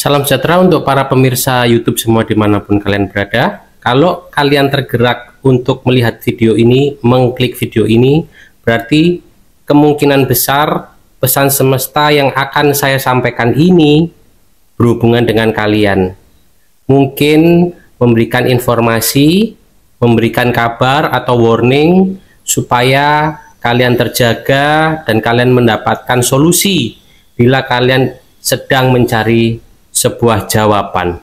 Salam sejahtera untuk para pemirsa YouTube semua dimanapun kalian berada. Kalau kalian tergerak untuk melihat video ini, mengklik video ini, berarti kemungkinan besar pesan semesta yang akan saya sampaikan ini berhubungan dengan kalian. Mungkin memberikan informasi, memberikan kabar atau warning supaya kalian terjaga dan kalian mendapatkan solusi bila kalian sedang mencari sebuah jawaban.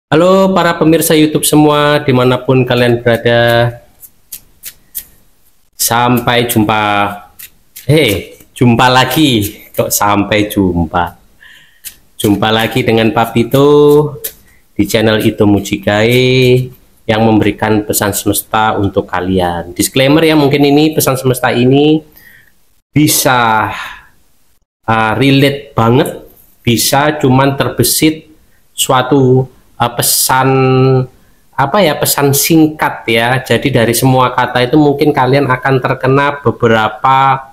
Halo para pemirsa YouTube semua dimanapun kalian berada, sampai jumpa. Jumpa lagi, kok sampai jumpa lagi dengan Papito di channel Ito Mujigae yang memberikan pesan semesta untuk kalian. Disclaimer ya, mungkin ini pesan semesta ini bisa relate banget, bisa cuman terbesit suatu pesan pesan singkat ya. Jadi dari semua kata itu mungkin kalian akan terkena beberapa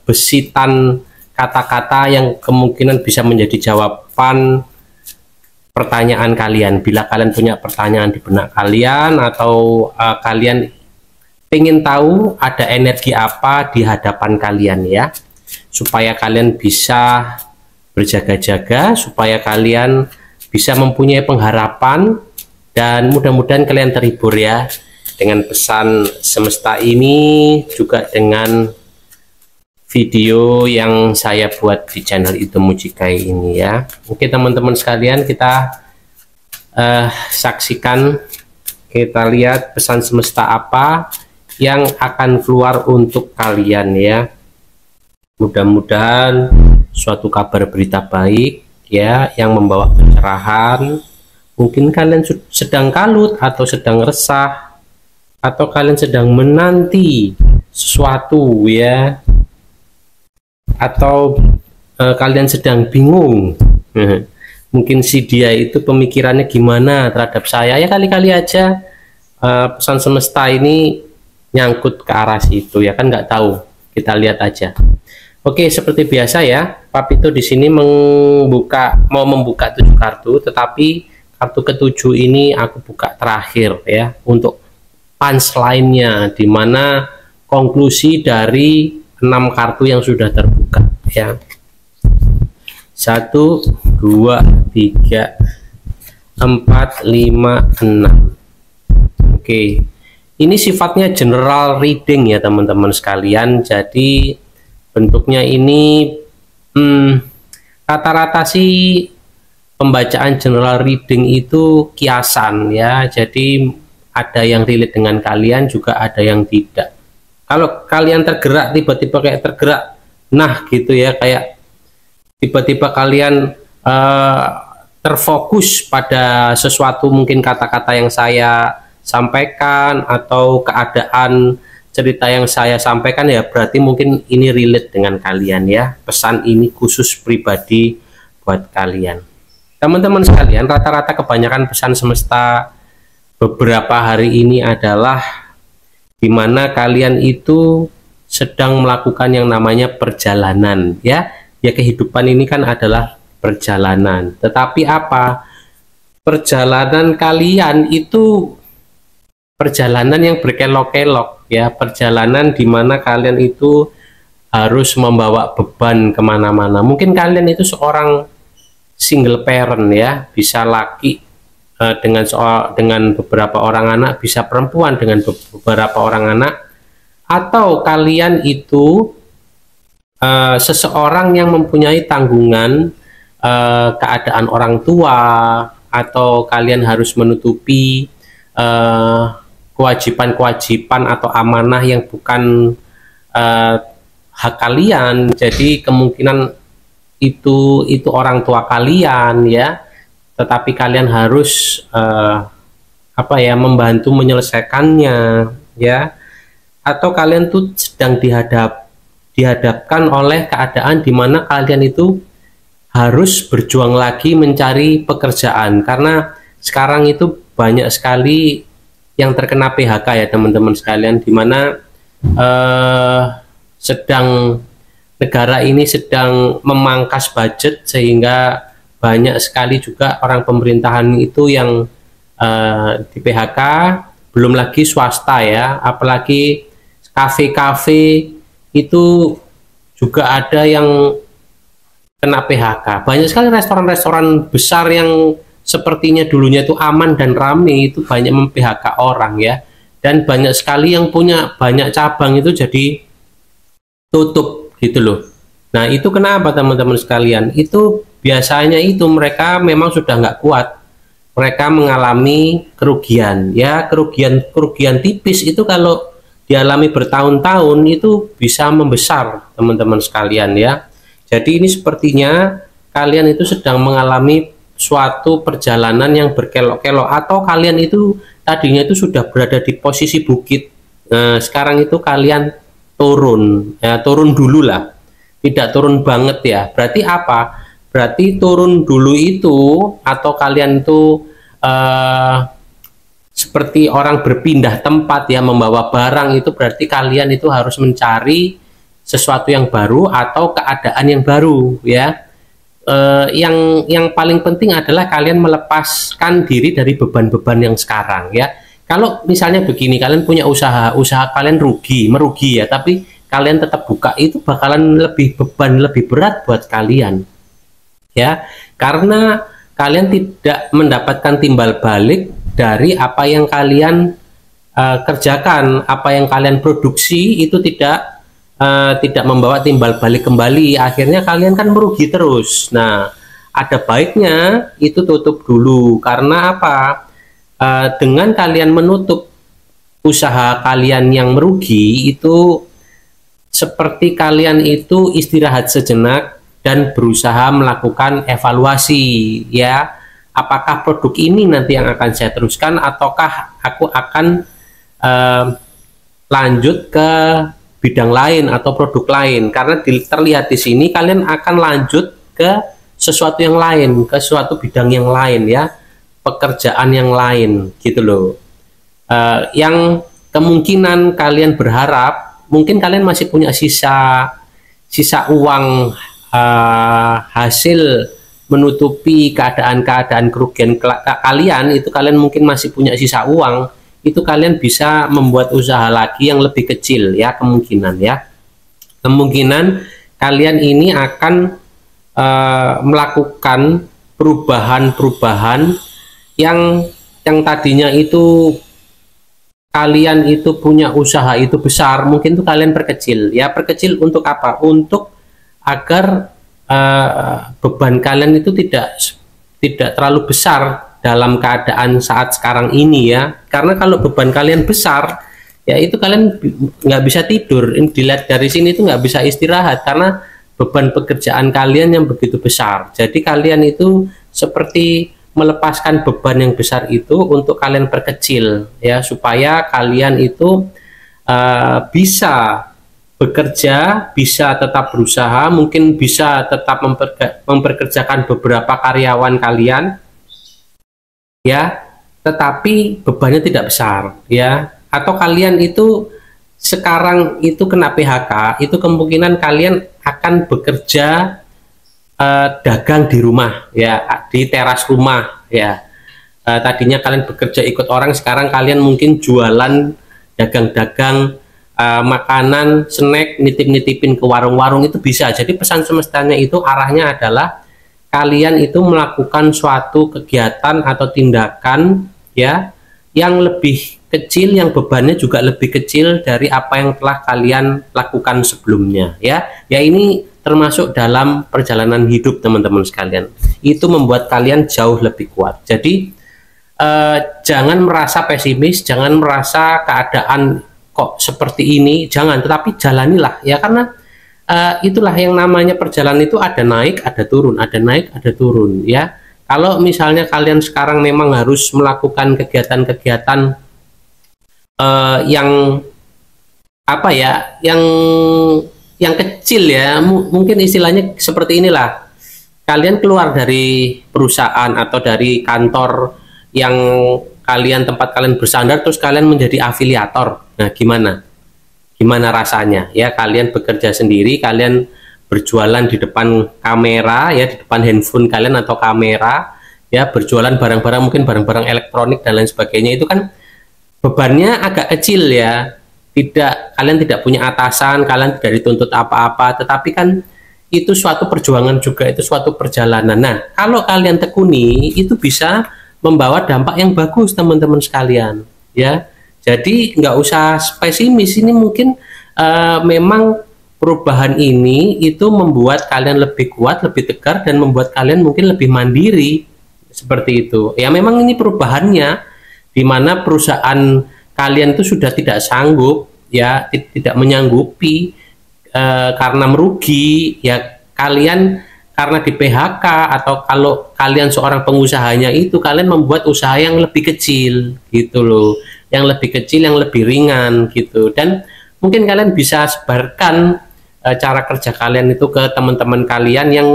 besitan kata-kata yang kemungkinan bisa menjadi jawaban pertanyaan kalian. Bila kalian punya pertanyaan di benak kalian atau kalian ingin tahu ada energi apa di hadapan kalian ya, supaya kalian bisa berjaga-jaga, supaya kalian bisa mempunyai pengharapan, dan mudah-mudahan kalian terhibur ya dengan pesan semesta ini, juga dengan video yang saya buat di channel Ito Mujigae ini ya. Oke teman-teman sekalian, kita saksikan, kita lihat pesan semesta apa yang akan keluar untuk kalian ya. Mudah-mudahan suatu kabar berita baik ya, yang membawa pencerahan. Mungkin kalian sedang kalut atau sedang resah, atau kalian sedang menanti sesuatu ya, atau kalian sedang bingung. Mungkin si dia itu pemikirannya gimana terhadap saya ya, kali-kali aja pesan semesta ini nyangkut ke arah situ ya, kan nggak tahu, kita lihat aja. Oke, seperti biasa ya, Papito di sini mau membuka 7 kartu, tetapi kartu ke-7 ini aku buka terakhir ya, untuk punchline-nya, dimana konklusi dari 6 kartu yang sudah terbuka ya. 1, 2, 3, 4, 5, 6. Oke, ini sifatnya general reading ya teman-teman sekalian. Jadi bentuknya ini rata-rata sih pembacaan general reading itu kiasan ya. Jadi ada yang relate dengan kalian, juga ada yang tidak. Kalau kalian tergerak, tiba-tiba kayak tergerak, nah gitu ya, kayak tiba-tiba kalian terfokus pada sesuatu, mungkin kata-kata yang saya sampaikan atau keadaan cerita yang saya sampaikan ya, berarti mungkin ini relate dengan kalian ya. Pesan ini khusus pribadi buat kalian. Teman-teman sekalian, rata-rata kebanyakan pesan semesta beberapa hari ini adalah dimana kalian itu sedang melakukan yang namanya perjalanan ya. Ya, kehidupan ini kan adalah perjalanan, tetapi apa, perjalanan kalian itu perjalanan yang berkelok-kelok ya, perjalanan dimana kalian itu harus membawa beban kemana-mana. Mungkin kalian itu seorang single parent ya, bisa laki dengan beberapa orang anak, bisa perempuan dengan beberapa orang anak, atau kalian itu seseorang yang mempunyai tanggungan keadaan orang tua, atau kalian harus menutupi kewajiban-kewajiban atau amanah yang bukan hak kalian. Jadi kemungkinan itu orang tua kalian ya, tetapi kalian harus membantu menyelesaikannya ya. Atau kalian tuh sedang dihadapkan oleh keadaan di mana kalian itu harus berjuang lagi mencari pekerjaan, karena sekarang itu banyak sekali yang terkena PHK ya teman-teman sekalian, di mana negara ini sedang memangkas budget, sehingga banyak sekali juga orang pemerintahan itu yang di PHK, belum lagi swasta ya, apalagi kafe-kafe itu juga ada yang kena PHK. Banyak sekali restoran-restoran besar yang sepertinya dulunya itu aman dan ramai itu banyak mem-PHK orang ya. Dan banyak sekali yang punya banyak cabang itu jadi tutup gitu loh. Nah itu kenapa teman-teman sekalian? Itu biasanya itu mereka memang sudah nggak kuat. Mereka mengalami kerugian ya, kerugian tipis itu kalau dialami bertahun-tahun itu bisa membesar teman-teman sekalian ya. Jadi ini sepertinya kalian itu sedang mengalami suatu perjalanan yang berkelok-kelok, atau kalian itu tadinya itu sudah berada di posisi bukit. Nah, sekarang itu kalian turun, ya turun dulu lah. Tidak turun banget ya. Berarti apa? Berarti turun dulu itu, atau kalian itu seperti orang berpindah tempat ya, membawa barang, itu berarti kalian itu harus mencari sesuatu yang baru atau keadaan yang baru ya. Yang paling penting adalah kalian melepaskan diri dari beban-beban yang sekarang ya. Kalau misalnya begini, kalian punya usaha kalian merugi ya, tapi kalian tetap buka, itu bakalan beban lebih berat buat kalian ya, karena kalian tidak mendapatkan timbal balik dari apa yang kalian kerjakan, apa yang kalian produksi itu tidak membawa timbal balik kembali. Akhirnya kalian kan merugi terus. Nah, ada baiknya itu tutup dulu. Karena apa? Dengan kalian menutup usaha kalian yang merugi, itu seperti kalian itu istirahat sejenak dan berusaha melakukan evaluasi ya. Apakah produk ini nanti yang akan saya teruskan, ataukah aku akan lanjut ke bidang lain atau produk lain. Karena terlihat di sini kalian akan lanjut ke sesuatu yang lain, ke suatu bidang yang lain ya, pekerjaan yang lain gitu loh. Yang kemungkinan kalian berharap, mungkin kalian masih punya sisa uang hasil menutupi keadaan kerugian kalian, itu kalian mungkin masih punya sisa uang, itu kalian bisa membuat usaha lagi yang lebih kecil ya, kemungkinan kalian ini akan melakukan perubahan yang tadinya itu kalian itu punya usaha itu besar, mungkin tuh kalian perkecil ya. Perkecil untuk apa? Untuk agar beban kalian itu tidak terlalu besar dalam keadaan saat sekarang ini ya. Karena kalau beban kalian besar ya, itu kalian nggak bisa tidur. Dilihat dari sini itu nggak bisa istirahat karena beban pekerjaan kalian yang begitu besar. Jadi kalian itu seperti melepaskan beban yang besar itu untuk kalian perkecil ya, supaya kalian itu bisa bekerja, bisa tetap berusaha, mungkin bisa tetap memperkerjakan beberapa karyawan kalian ya, tetapi bebannya tidak besar ya. Atau kalian itu sekarang itu kena PHK, itu kemungkinan kalian akan bekerja dagang di rumah ya, di teras rumah ya. Tadinya kalian bekerja ikut orang, sekarang kalian mungkin jualan, dagang-dagang makanan, snack, nitip-nitipin ke warung-warung, itu bisa. Jadi pesan semestanya itu arahnya adalah kalian itu melakukan suatu kegiatan atau tindakan ya yang lebih kecil, yang bebannya juga lebih kecil dari apa yang telah kalian lakukan sebelumnya ya. Ya ini termasuk dalam perjalanan hidup teman-teman sekalian. Itu membuat kalian jauh lebih kuat. Jadi jangan merasa pesimis, jangan merasa keadaan kok seperti ini, jangan, tetapi jalanilah ya, karena itulah yang namanya perjalanan, itu ada naik, ada turun, ada naik, ada turun ya. Kalau misalnya kalian sekarang memang harus melakukan kegiatan-kegiatan yang apa ya, yang kecil ya, mungkin istilahnya seperti inilah. Kalian keluar dari perusahaan atau dari kantor yang kalian, tempat kalian bersandar, terus kalian menjadi afiliator. Nah, gimana rasanya ya, kalian bekerja sendiri, kalian berjualan di depan kamera ya, di depan handphone kalian atau kamera ya, berjualan barang-barang, mungkin barang-barang elektronik dan lain sebagainya. Itu kan bebannya agak kecil ya, kalian tidak punya atasan, kalian tidak dituntut apa-apa, tetapi kan itu suatu perjuangan juga, itu suatu perjalanan. Nah, kalau kalian tekuni, itu bisa membawa dampak yang bagus teman-teman sekalian ya. Jadi nggak usah pesimis, ini mungkin memang perubahan ini itu membuat kalian lebih kuat, lebih tegar, dan membuat kalian mungkin lebih mandiri, seperti itu ya. Memang ini perubahannya, di mana perusahaan kalian itu sudah tidak sanggup ya, tidak menyanggupi karena merugi ya, kalian karena di PHK, atau kalau kalian seorang pengusahanya itu kalian membuat usaha yang lebih kecil gitu loh, yang lebih kecil, yang lebih ringan gitu. Dan mungkin kalian bisa sebarkan cara kerja kalian itu ke teman-teman kalian yang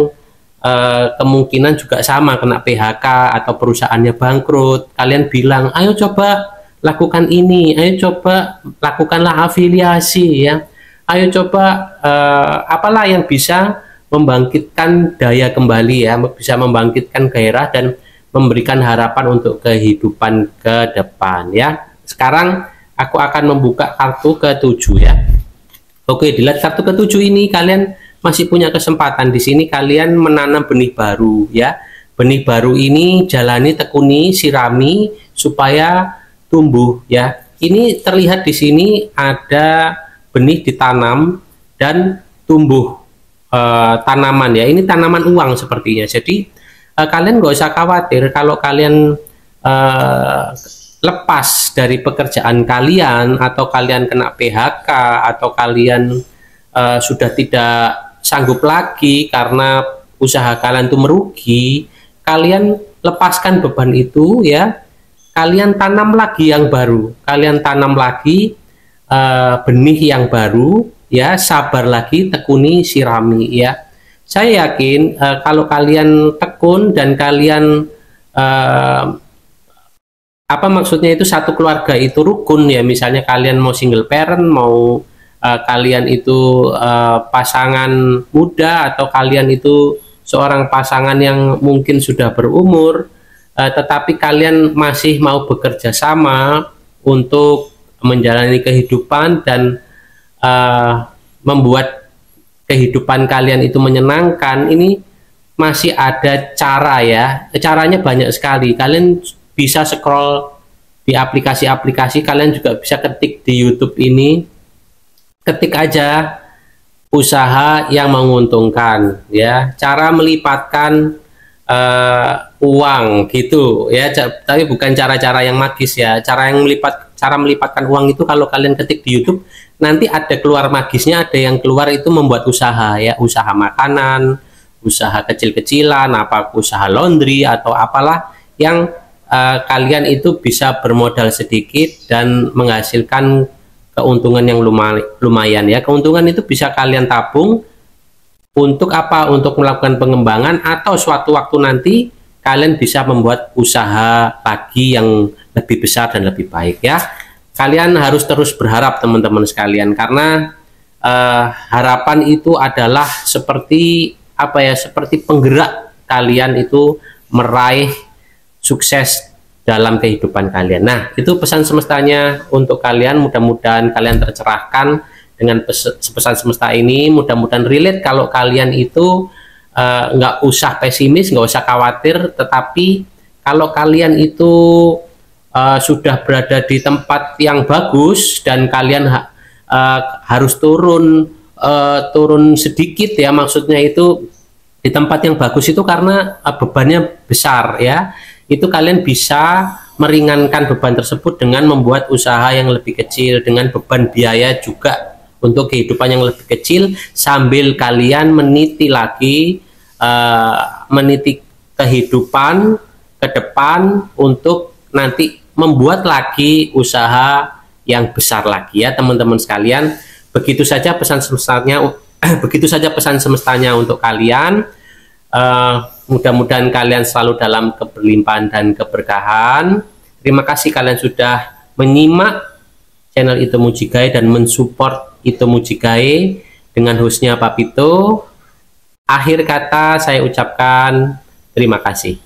kemungkinan juga sama kena PHK atau perusahaannya bangkrut. Kalian bilang, ayo coba lakukan ini, ayo coba lakukanlah afiliasi ya, ayo coba apalah yang bisa membangkitkan daya kembali ya, bisa membangkitkan gairah dan memberikan harapan untuk kehidupan ke depan ya. Sekarang aku akan membuka kartu ke-7 ya. Oke, dilihat kartu ke-7 ini, kalian masih punya kesempatan di sini, kalian menanam benih baru ya. Benih baru ini jalani, tekuni, sirami supaya tumbuh ya. Ini terlihat di sini ada benih ditanam dan tumbuh tanaman ya. Ini tanaman uang sepertinya. Jadi kalian nggak usah khawatir kalau kalian lepas dari pekerjaan kalian, atau kalian kena PHK, atau kalian sudah tidak sanggup lagi karena usaha kalian itu merugi. Kalian lepaskan beban itu ya, kalian tanam lagi yang baru, kalian tanam lagi benih yang baru ya, sabar lagi, tekuni, sirami ya. Saya yakin kalau kalian tekun dan kalian apa maksudnya itu, satu keluarga itu rukun ya, misalnya kalian mau single parent, mau kalian itu pasangan muda, atau kalian itu seorang pasangan yang mungkin sudah berumur, tetapi kalian masih mau bekerja sama untuk menjalani kehidupan dan membuat kehidupan kalian itu menyenangkan. Ini masih ada cara ya, caranya banyak sekali. Kalian bisa scroll di aplikasi-aplikasi, kalian juga bisa ketik di YouTube ini, ketik aja usaha yang menguntungkan ya, cara melipatkan uang gitu ya, tapi bukan cara-cara yang magis ya. Cara melipatkan uang itu kalau kalian ketik di YouTube, nanti ada keluar magisnya, ada yang keluar itu membuat usaha ya, usaha makanan, usaha kecil-kecilan, apa usaha laundry atau apalah yang kalian itu bisa bermodal sedikit dan menghasilkan keuntungan yang lumayan ya. Keuntungan itu bisa kalian tabung untuk apa? Untuk melakukan pengembangan, atau suatu waktu nanti kalian bisa membuat usaha lagi yang lebih besar dan lebih baik ya. Kalian harus terus berharap teman-teman sekalian, karena harapan itu adalah seperti apa ya, seperti penggerak kalian itu meraih sukses dalam kehidupan kalian. Nah, itu pesan semestanya untuk kalian. Mudah-mudahan kalian tercerahkan dengan pesan semesta ini. Mudah-mudahan relate. Kalau kalian itu nggak usah pesimis, nggak usah khawatir, tetapi kalau kalian itu sudah berada di tempat yang bagus dan kalian harus turun sedikit ya, maksudnya itu di tempat yang bagus itu karena bebannya besar ya, itu kalian bisa meringankan beban tersebut dengan membuat usaha yang lebih kecil, dengan beban biaya juga untuk kehidupan yang lebih kecil, sambil kalian meniti lagi meniti kehidupan ke depan untuk nanti membuat lagi usaha yang besar lagi ya teman-teman sekalian. Begitu saja pesan semestanya begitu saja pesan semestanya untuk kalian. Mudah-mudahan kalian selalu dalam keberlimpahan dan keberkahan. Terima kasih kalian sudah menyimak channel Ito Mujigae dan mensupport Ito Mujigae dengan hostnya Papito. Akhir kata saya ucapkan terima kasih.